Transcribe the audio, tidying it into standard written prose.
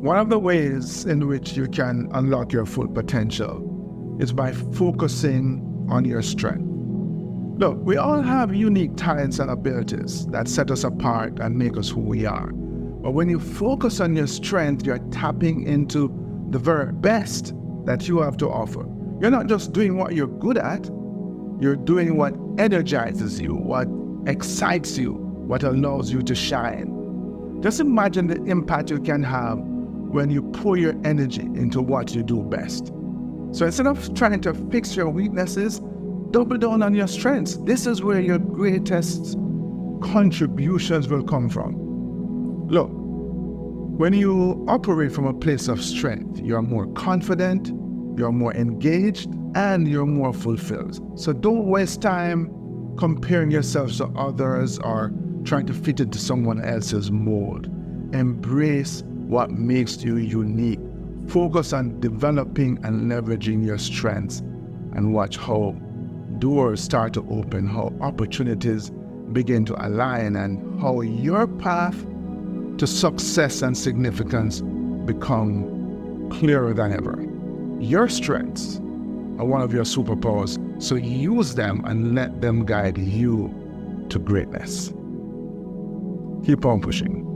One of the ways in which you can unlock your full potential is by focusing on your strength. Look, we all have unique talents and abilities that set us apart and make us who we are. But when you focus on your strength, you're tapping into the very best that you have to offer. You're not just doing what you're good at, you're doing what energizes you, what excites you, what allows you to shine. Just imagine the impact you can have when you pour your energy into what you do best. So instead of trying to fix your weaknesses, double down on your strengths. This is where your greatest contributions will come from. Look, when you operate from a place of strength, you're more confident, you're more engaged, and you're more fulfilled. So don't waste time comparing yourselves to others or trying to fit into someone else's mold. Embrace what makes you unique. Focus on developing and leveraging your strengths, and watch how doors start to open, how opportunities begin to align, and how your path to success and significance become clearer than ever. Your strengths are one of your superpowers, so use them and let them guide you to greatness. Keep on pushing.